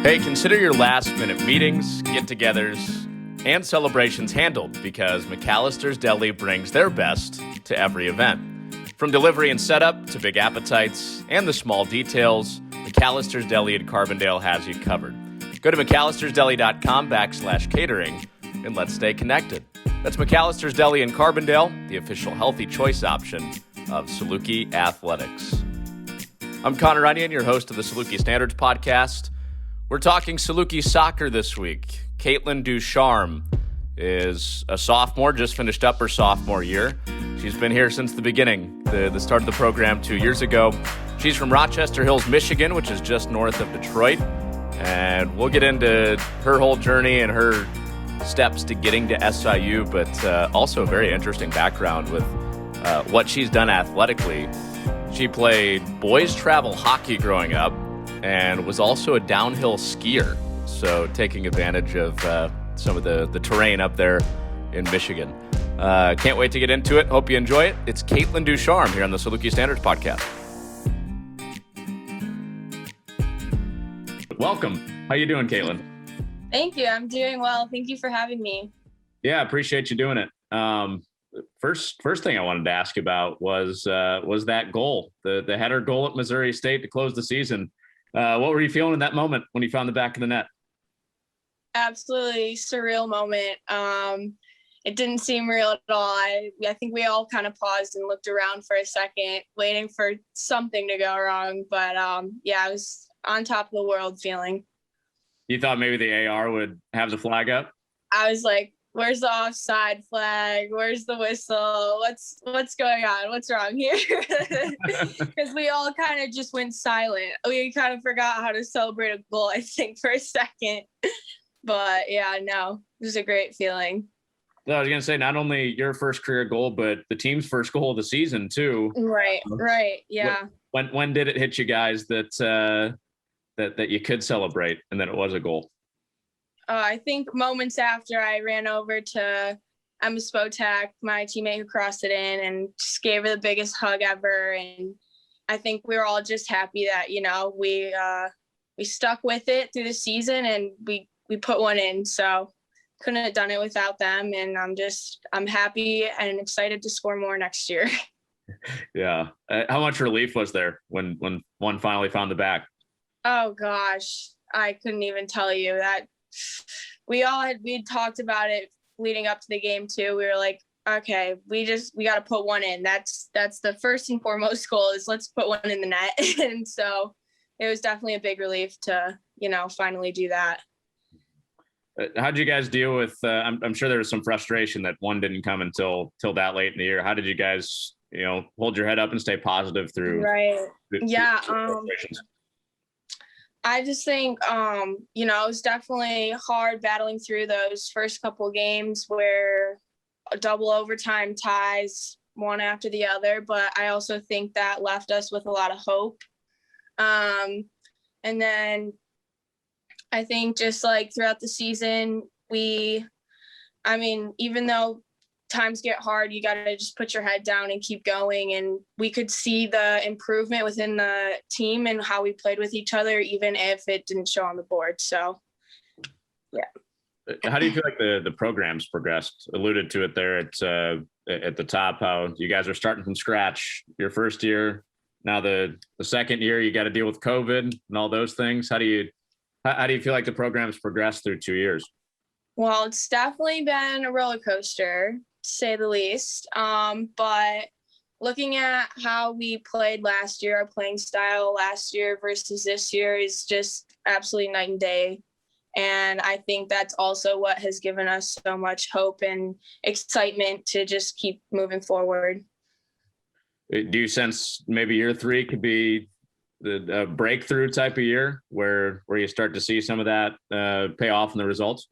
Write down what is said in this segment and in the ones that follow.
Hey, consider your last-minute meetings, get-togethers, and celebrations handled because McAllister's Deli brings their best to every event. From delivery and setup to big appetites and the small details, McAllister's Deli in Carbondale has you covered. Go to McAllistersDeli.com/catering and let's stay connected. That's McAllister's Deli in Carbondale, the official healthy choice option of Saluki Athletics. I'm Connor Onion, your host of the Saluki Standards podcast. We're talking Saluki Soccer this week. Kaitlin DuCharme is a sophomore, just finished up her sophomore year. She's been here since the beginning, the start of the program 2 years ago. She's from Rochester Hills, Michigan, which is just north of Detroit. And we'll get into her whole journey and her steps to getting to SIU, but also a very interesting background with what she's done athletically. She played boys travel hockey growing up and was also a downhill skier, so taking advantage of some of the terrain up there in Michigan. Can't wait to get into it. Hope you enjoy it. It's Kaitlin DuCharme here on the Saluki Standards podcast. Welcome. How you doing, Kaitlin? Thank you. I'm doing well. Thank you for having me. Yeah, appreciate you doing it. First thing I wanted to ask about was that goal, the header goal at Missouri State to close the season. What were you feeling in that moment when you found the back of the net? Absolutely surreal moment. It didn't seem real at all. I think we all kind of paused and looked around for a second, waiting for something to go wrong. But yeah, I was on top of the world feeling. You thought maybe the AR would have the flag up? I was like, where's the offside flag? Where's the whistle? What's going on? What's wrong here? Because we all kind of just went silent. We kind of forgot how to celebrate a goal, I think, for a second. But yeah, no, it was a great feeling. So I was going to say, not only your first career goal, but the team's first goal of the season too. Right. Yeah. When did it hit you guys that you could celebrate and that it was a goal? I think moments after I ran over to Emma Spotak, my teammate who crossed it in, and just gave her the biggest hug ever. And I think we were all just happy that, we stuck with it through the season and we put one in. So couldn't have done it without them. And I'm happy and excited to score more next year. Yeah. How much relief was there when one finally found the back? Oh gosh, I couldn't even tell you that. We'd talked about it leading up to the game too. We were like, okay, we got to put one in. That's the first and foremost goal is let's put one in the net. And so it was definitely a big relief to, finally do that. How'd you guys deal with, I'm sure there was some frustration that one didn't come until that late in the year. How did you guys, hold your head up and stay positive through? Right. Yeah. I just think, it was definitely hard battling through those first couple games where double overtime ties one after the other. But I also think that left us with a lot of hope. And then I think just like throughout the season, even though times get hard, you got to just put your head down and keep going. And we could see the improvement within the team and how we played with each other, even if it didn't show on the board. So, yeah. How do you feel like the program's progressed? Alluded to it there at the top, how you guys are starting from scratch your first year. Now the second year, you got to deal with COVID and all those things. How do you feel like the program's progressed through 2 years? Well, it's definitely been a roller coaster, to say the least. But looking at how we played last year, our playing style last year versus this year is just absolutely night and day. And I think that's also what has given us so much hope and excitement to just keep moving forward. Do you sense maybe year 3 could be the breakthrough type of year where you start to see some of that pay off in the results?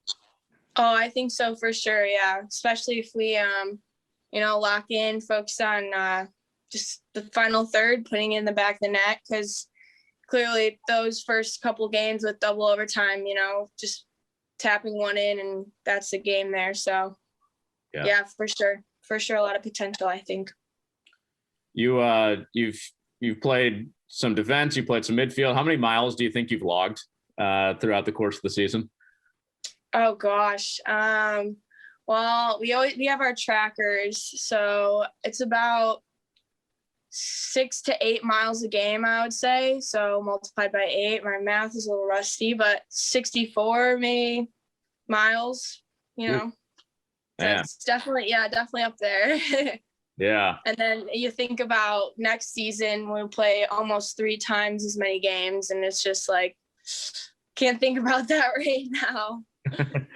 Oh, I think so for sure. Yeah. Especially if we, lock in, focus on just the final third, putting in the back of the net. Cause clearly those first couple games with double overtime, just tapping one in and that's the game there. So yeah, for sure. A lot of potential, I think. You've played some defense, you played some midfield. How many miles do you think you've logged throughout the course of the season? Oh gosh. Well, we have our trackers, so it's about 6 to 8 miles a game, I would say. So multiplied by 8, my math is a little rusty, but 64 maybe miles, you know. So Yeah. it's definitely up there. Yeah. And then you think about next season, we'll play almost 3 times as many games, and it's just like, can't think about that right now.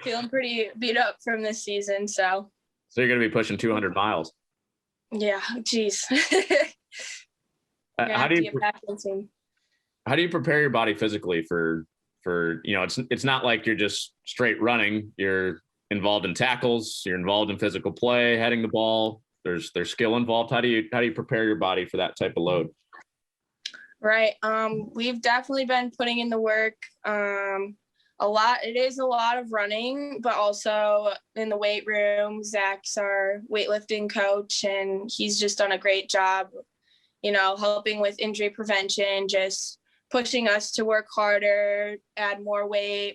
Feeling pretty beat up from this season, so you're going to be pushing 200 miles. Yeah, geez. How do you prepare your body physically for it's not like you're just straight running. You're involved in tackles, you're involved in physical play, heading the ball. There's skill involved. How do you prepare your body for that type of load? Right. We've definitely been putting in the work. It is a lot of running, but also in the weight room, Zach's our weightlifting coach, and he's just done a great job, helping with injury prevention, just pushing us to work harder, add more weight.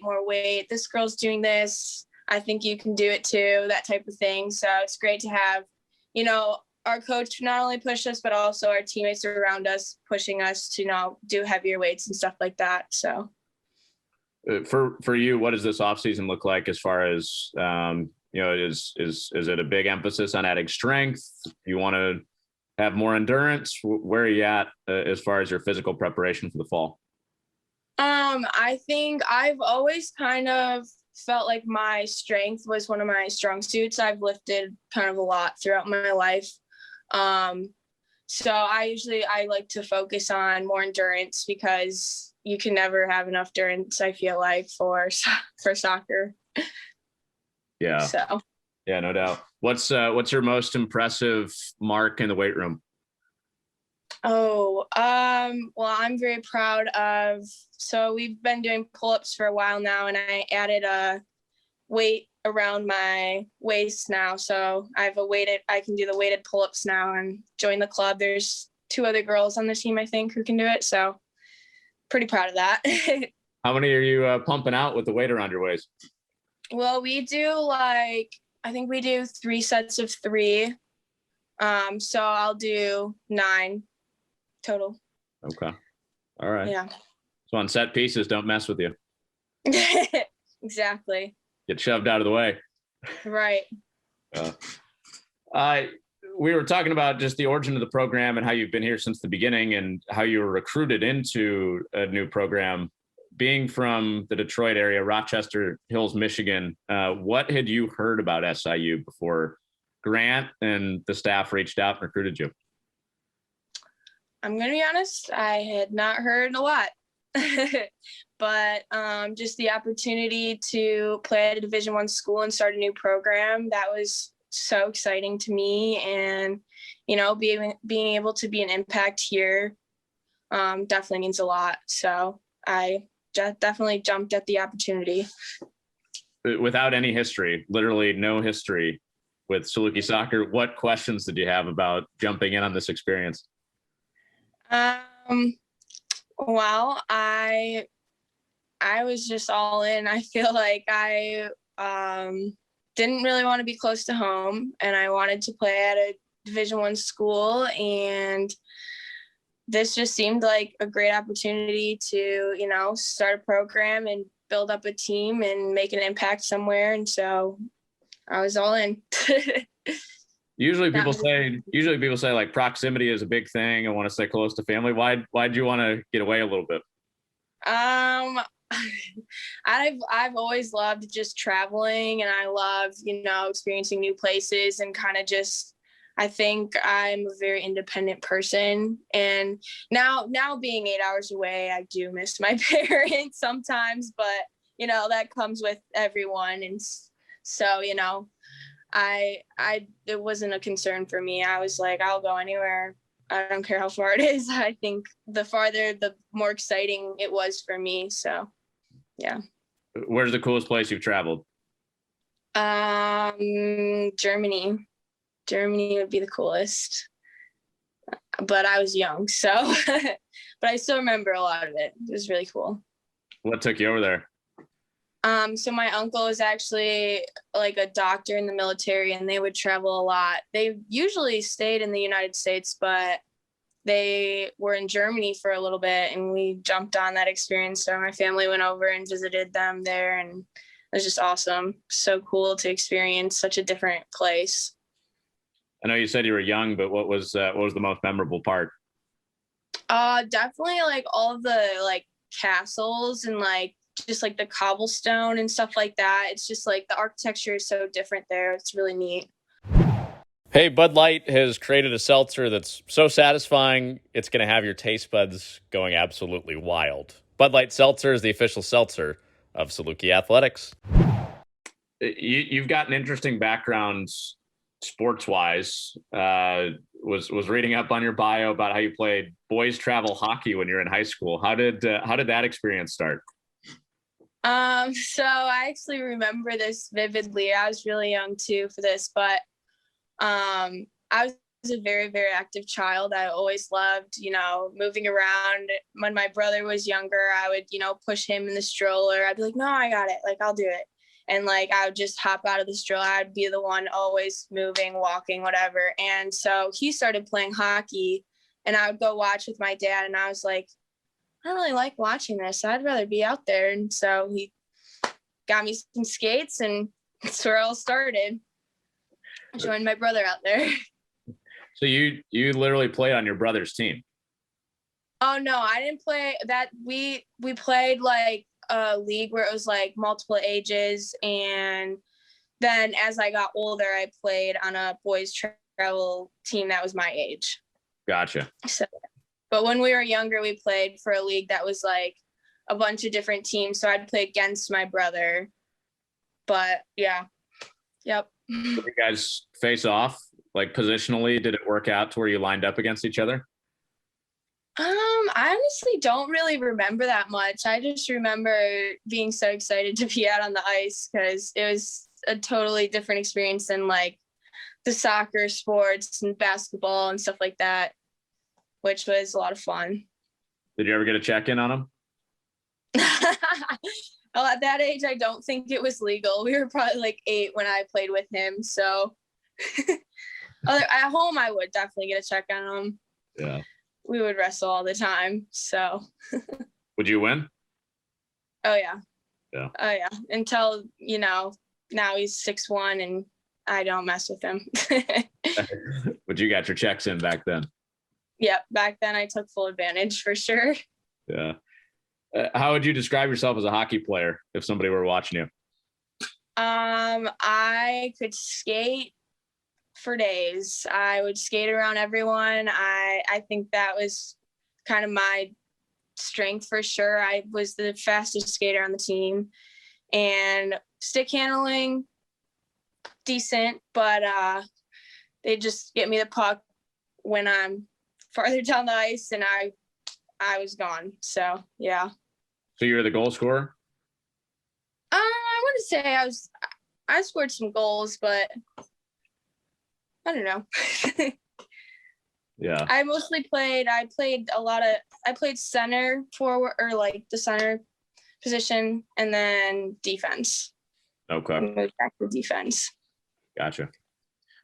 This girl's doing this. I think you can do it too, that type of thing. So it's great to have, our coach not only push us, but also our teammates around us pushing us to, do heavier weights and stuff like that. So. For you, what does this off season look like as far as, is it a big emphasis on adding strength? You want to have more endurance? Where are you at as far as your physical preparation for the fall? I think I've always kind of felt like my strength was one of my strong suits. I've lifted kind of a lot throughout my life. So I like to focus on more endurance, because you can never have enough endurance, I feel like, for soccer. Yeah. So. Yeah, no doubt. What's your most impressive mark in the weight room? Oh, well, I'm very proud of, so we've been doing pull-ups for a while now, and I added a weight around my waist now. So I can do the weighted pull-ups now and join the club. There's 2 other girls on the team, I think, who can do it. So pretty proud of that. How many are you pumping out with the weight around your waist? Well, we do I think we do 3 sets of 3. So I'll do 9 total. Okay. All right. Yeah. So on set pieces, don't mess with you. Exactly. Get shoved out of the way. Right. We were talking about just the origin of the program and how you've been here since the beginning and how you were recruited into a new program. Being from the Detroit area, Rochester Hills, Michigan, what had you heard about SIU before Grant and the staff reached out and recruited you? I'm going to be honest, I had not heard a lot. But just the opportunity to play at a Division I school and start a new program, that was so exciting to me. And, being able to be an impact here definitely means a lot. So I definitely jumped at the opportunity. Without any history, literally no history with Saluki Soccer, what questions did you have about jumping in on this experience? Well, I was just all in. I feel like I didn't really want to be close to home, and I wanted to play at a Division I school, and this just seemed like a great opportunity to, start a program and build up a team and make an impact somewhere. And so I was all in. Usually people say like proximity is a big thing. I want to stay close to family. Why'd you want to get away a little bit? I've always loved just traveling, and I love, experiencing new places, and kind of just, I think I'm a very independent person. And now being 8 hours away, I do miss my parents sometimes, but that comes with everyone. And so, it wasn't a concern for me. I was like, I'll go anywhere. I don't care how far it is. I think the farther, the more exciting it was for me. So, yeah. Where's the coolest place you've traveled? Germany. Germany would be the coolest. But I was young, so but I still remember a lot of it. It was really cool. What took you over there? So my uncle is actually like a doctor in the military, and they would travel a lot. They usually stayed in the United States, but they were in Germany for a little bit, and we jumped on that experience. So my family went over and visited them there, and it was just awesome. So cool to experience such a different place. I know you said you were young, but what was the most memorable part? Definitely like all of the like castles and like just like the cobblestone and stuff like that. It's just like the architecture is so different there. It's really neat. Hey, Bud Light has created a seltzer that's so satisfying, it's going to have your taste buds going absolutely wild. Bud Light Seltzer is the official seltzer of Saluki Athletics. You've got an interesting background sports-wise. Was reading up on your bio about how you played boys travel hockey when you were in high school. How did that experience start? So I actually remember this vividly. I was really young too for this, but I was a very, very active child. I always loved, moving around. When my brother was younger, I would, push him in the stroller. I'd be like, no, I got it. Like, I'll do it. And like, I would just hop out of the stroller. I'd be the one always moving, walking, whatever. And so he started playing hockey, and I would go watch with my dad. And I was like, I don't really like watching this. I'd rather be out there. And so he got me some skates, and that's where it all started. I joined my brother out there. So you literally played on your brother's team? Oh no, I didn't play that. We played like a league where it was like multiple ages, and then as I got older, I played on a boys travel team that was my age. Gotcha. So, but when we were younger, we played for a league that was like a bunch of different teams. So I'd play against my brother. But yeah, yep. Did you guys face off like positionally? Did it work out to where you lined up against each other? I honestly don't really remember that much. I just remember being so excited to be out on the ice because it was a totally different experience than like the soccer sports and basketball and stuff like that, which was a lot of fun. Did you ever get a check-in on them? Well, at that age, I don't think it was legal. We were probably like 8 when I played with him. So at home, I would definitely get a check on him. Yeah. We would wrestle all the time. So. Would you win? Oh, yeah. Yeah. Oh, yeah. Until, now he's 6'1" and I don't mess with him. But you got your checks in back then. Yep. Back then, I took full advantage for sure. Yeah. How would you describe yourself as a hockey player if somebody were watching you? I could skate for days. I would skate around everyone. I think that was kind of my strength for sure. I was the fastest skater on the team, and stick handling decent, but they just get me the puck when I'm farther down the ice, and I was gone. So yeah. So you were the goal scorer? I want to say I scored some goals, but I don't know. Yeah. I played center forward, or like the center position, and then defense. Okay. Moved back to defense. Gotcha.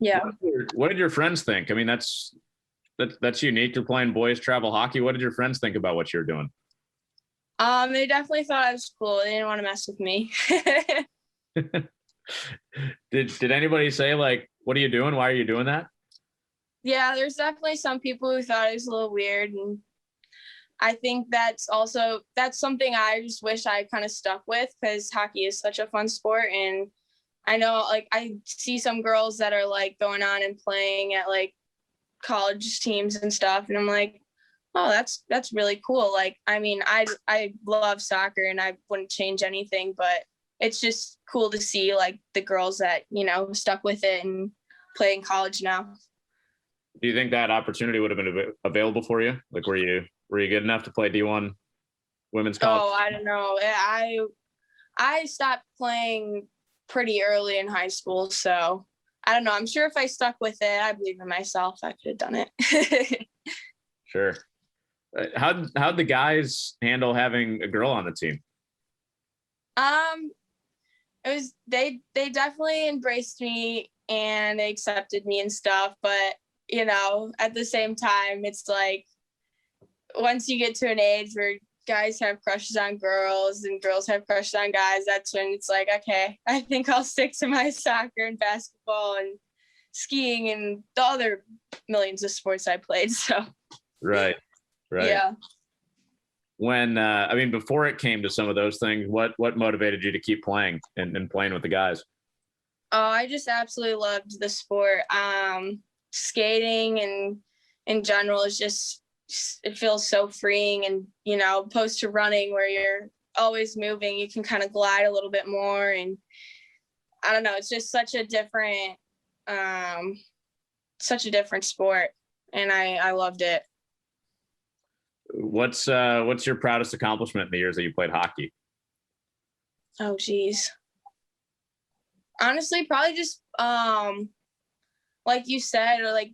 Yeah. What did your friends think? I mean, that's unique. You're playing boys travel hockey. What did your friends think about what you're doing? They definitely thought I was cool. They didn't want to mess with me. Did anybody say like, what are you doing? Why are you doing that? Yeah, there's definitely some people who thought it was a little weird, and I think that's something I just wish I kind of stuck with, because hockey is such a fun sport. And I know like I see some girls that are like going on and playing at like college teams and stuff, and I'm like, oh, that's really cool. Like, I mean, I love soccer and I wouldn't change anything, but it's just cool to see like the girls that, stuck with it and play in college now. Do you think that opportunity would have been available for you? Like, were you good enough to play D1 women's college? Oh, I don't know. I stopped playing pretty early in high school, so I don't know. I'm sure if I stuck with it, I believe in myself, I could have done it. Sure. How'd the guys handle having a girl on the team? Um, it was they definitely embraced me and they accepted me and stuff, but at the same time, it's like once you get to an age where guys have crushes on girls and girls have crushes on guys, that's when it's like, okay, I think I'll stick to my soccer and basketball and skiing and the other millions of sports I played. So Right. yeah. When before it came to some of those things, what motivated you to keep playing and playing with the guys? Oh, I just absolutely loved the sport. Skating and in general is just, it feels so freeing, and opposed to running where you're always moving, you can kind of glide a little bit more, and I don't know, it's just such a different sport, and I loved it. What's your proudest accomplishment in the years that you played hockey? Oh geez, honestly probably just like you said, or like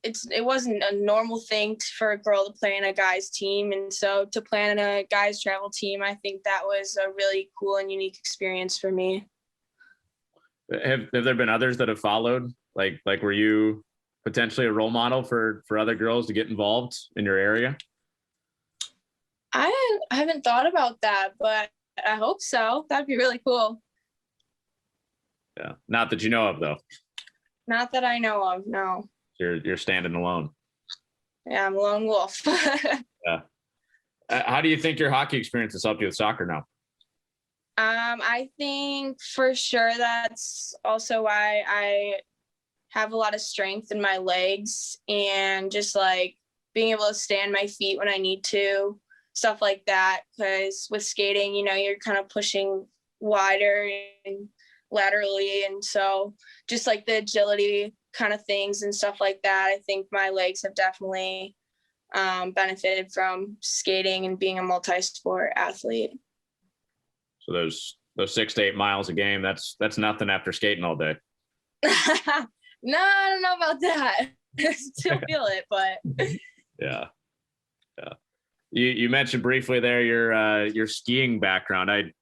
it wasn't a normal thing for a girl to play in a guy's team. And so to play in a guy's travel team, I think that was a really cool and unique experience for me. Have there been others that have followed? Like were you potentially a role model for other girls to get involved in your area? I haven't thought about that, but I hope so. That'd be really cool. Yeah. Not that you know of, though. Not that I know of, no. You're standing alone. Yeah, I'm a lone wolf. Yeah. How do you think your hockey experience has helped you with soccer now? I think for sure that's also why I have a lot of strength in my legs, and just like being able to stand my feet when I need to, stuff like that. Because with skating, you're kind of pushing wider and laterally, and so just like the agility kind of things and stuff like that, I think my legs have definitely benefited from skating and being a multi-sport athlete. So those 6 to 8 miles a game, that's nothing after skating all day. No, I don't know about that. I still feel it, but yeah. You mentioned briefly there your skiing background. I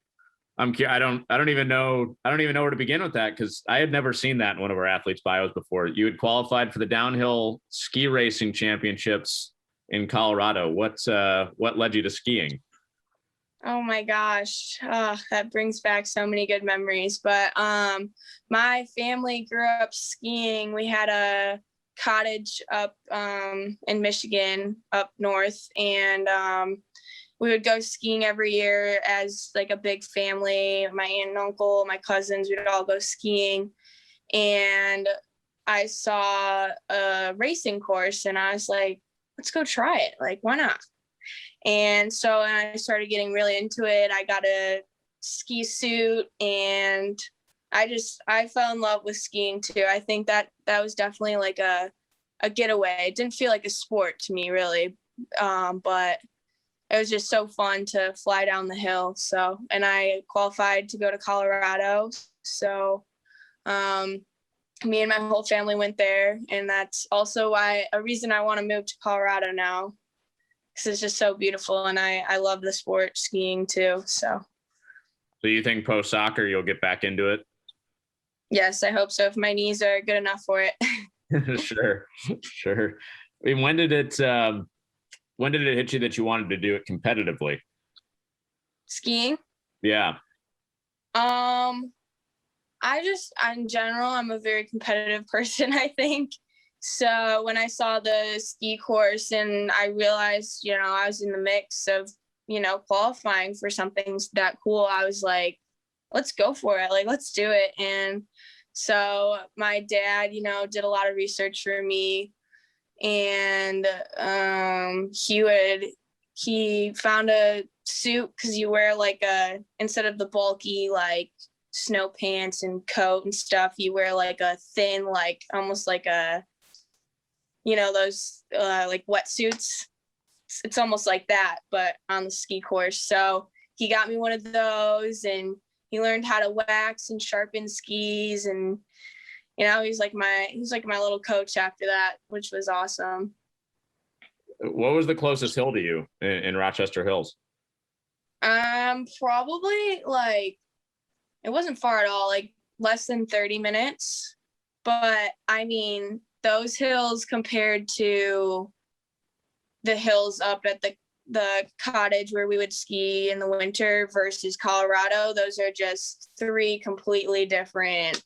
don't even know where to begin with that, because I had never seen that in one of our athletes' bios before. You had qualified for the downhill ski racing championships in Colorado. What led you to skiing? Oh my gosh, that brings back so many good memories. But my family grew up skiing. We had a cottage up in Michigan, up north, and we would go skiing every year as like a big family. My aunt and uncle, my cousins, we'd all go skiing. And I saw a racing course and I was like, let's go try it. Like, why not? And so I started getting really into it. I got a ski suit and I fell in love with skiing too. I think that was definitely like a getaway. It didn't feel like a sport to me really. But it was just so fun to fly down the hill. So, and I qualified to go to Colorado. So, me and my whole family went there. And that's also a reason I want to move to Colorado now, because it's just so beautiful. And I love the sport skiing too. So you think post soccer, you'll get back into it? Yes, I hope so. If my knees are good enough for it. Sure. I mean, when did it hit you that you wanted to do it competitively? Skiing? Yeah. In general, I'm a very competitive person, I think. So when I saw the ski course and I realized, I was in the mix of, qualifying for something that cool, I was like, let's go for it. Like, let's do it. And so my dad, did a lot of research for me, and he found a suit, because you wear like instead of the bulky like snow pants and coat and stuff, you wear like a thin, like almost like those like wetsuits. It's almost like that, but on the ski course. So he got me one of those, and he learned how to wax and sharpen skis, and he's like my little coach after that, which was awesome. What was the closest hill to you in Rochester Hills? Probably like it wasn't far at all, like less than 30 minutes. But I mean, those hills compared to the hills up at the cottage where we would ski in the winter versus Colorado, those are just three completely different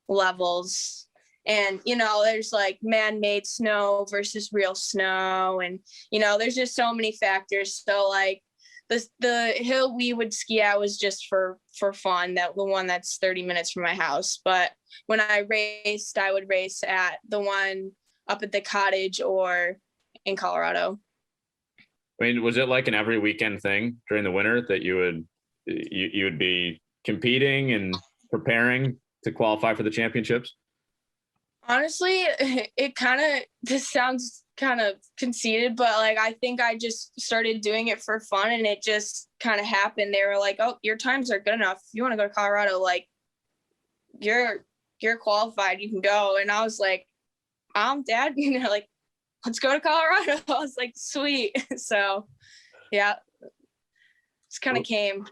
levels. And, there's like man-made snow versus real snow. And, there's just so many factors. So like the hill we would ski at was just for fun, that the one that's 30 minutes from my house. But when I raced, I would race at the one up at the cottage or in Colorado. I mean, was it like an every weekend thing during the winter that you would be competing and preparing to qualify for the championships? Honestly, this sounds kind of conceited, but like I think I just started doing it for fun, and it just kind of happened. They were like, "Oh, your times are good enough. If you want to go to Colorado, like you're qualified, you can go." And I was like, Dad, like, let's go to Colorado. I was like, sweet. So yeah, it's kind of came.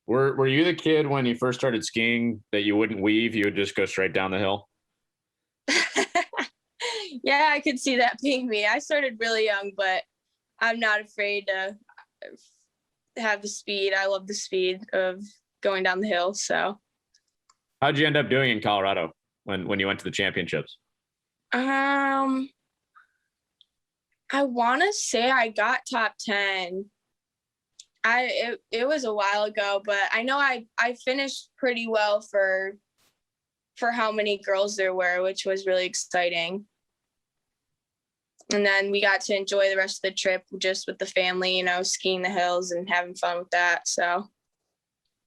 Were you the kid when you first started skiing that you wouldn't weave, you would just go straight down the hill? Yeah, I could see that being me. I started really young, but I'm not afraid to have the speed. I love the speed of going down the hill. So how'd you end up doing in Colorado when you went to the championships? I want to say I got top 10. It was a while ago, but I know I finished pretty well for how many girls there were, which was really exciting. And then we got to enjoy the rest of the trip just with the family, skiing the hills and having fun with that. So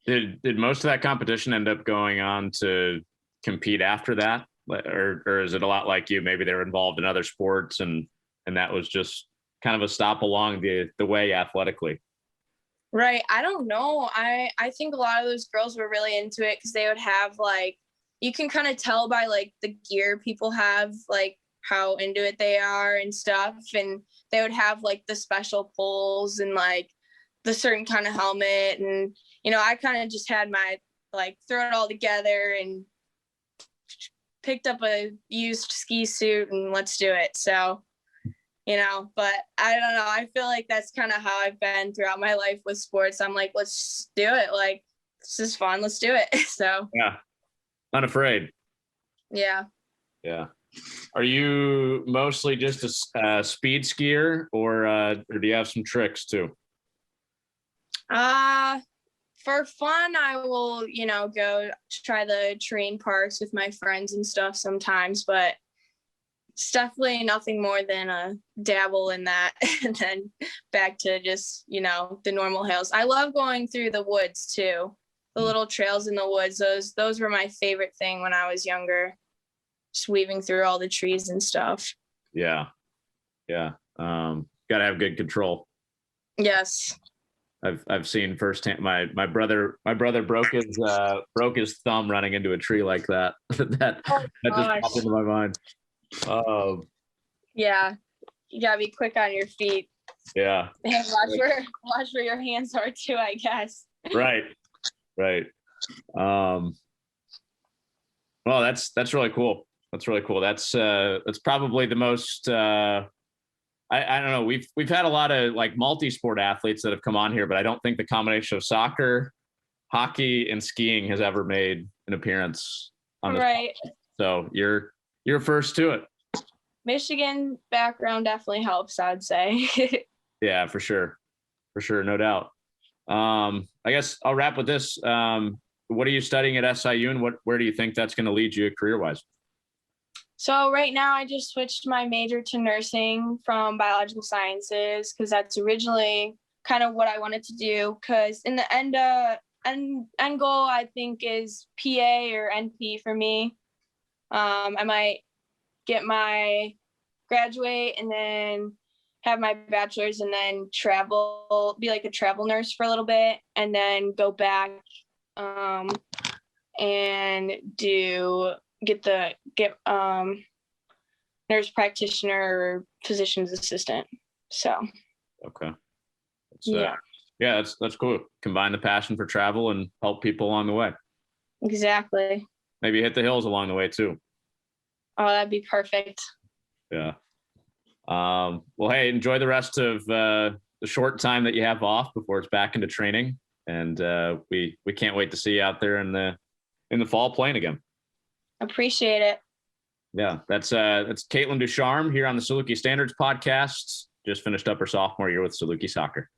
did most of that competition end up going on to compete after that? Or is it a lot like you? Maybe they were involved in other sports and that was just kind of a stop along the way athletically? Right. I don't know. I think a lot of those girls were really into it because they would have like, you can kind of tell by like the gear people have, like how into it they are and stuff. And they would have like the special poles and like the certain kind of helmet. And, I kind of just had my like throw it all together and picked up a used ski suit and let's do it. So, but I don't know. I feel like that's kind of how I've been throughout my life with sports. I'm like, let's do it. Like, this is fun. Let's do it. So yeah, unafraid. Yeah. Yeah. Are you mostly just a speed skier or do you have some tricks too? For fun, I will, go try the terrain parks with my friends and stuff sometimes, but it's definitely nothing more than a dabble in that and then back to just, the normal hills. I love going through the woods too. The little trails in the woods, those were my favorite thing when I was younger. Just weaving through all the trees and stuff. Yeah. Yeah. Gotta have good control. Yes. I've seen firsthand. My brother broke his thumb running into a tree like that. that just popped into my mind. Yeah, you gotta be quick on your feet. Yeah. And watch where your hands are too, I guess. Right. Well, that's really cool. That's really cool. That's probably the most. I don't know. We've had a lot of like multi-sport athletes that have come on here, but I don't think the combination of soccer, hockey, and skiing has ever made an appearance on this. Right. Podcast. So you're first to it. Michigan background definitely helps, I'd say. Yeah, for sure, no doubt. I guess I'll wrap with this. What are you studying at SIU, and where do you think that's going to lead you career-wise? So right now I just switched my major to nursing from biological sciences because that's originally kind of what I wanted to do. Because in the end goal, I think, is PA or NP for me. I might get my graduate and then have my bachelor's and then be like a travel nurse for a little bit and then go back and get nurse practitioner or physician's assistant. So okay. yeah. Yeah, that's cool. Combine the passion for travel and help people along the way. Exactly. Maybe hit the hills along the way too. Oh, that'd be perfect. Yeah. Well, hey, enjoy the rest of the short time that you have off before it's back into training, and we can't wait to see you out there in the fall playing again. Appreciate it. Yeah, that's Kaitlin DuCharme here on the Saluki Standards podcast. Just finished up her sophomore year with Saluki Soccer.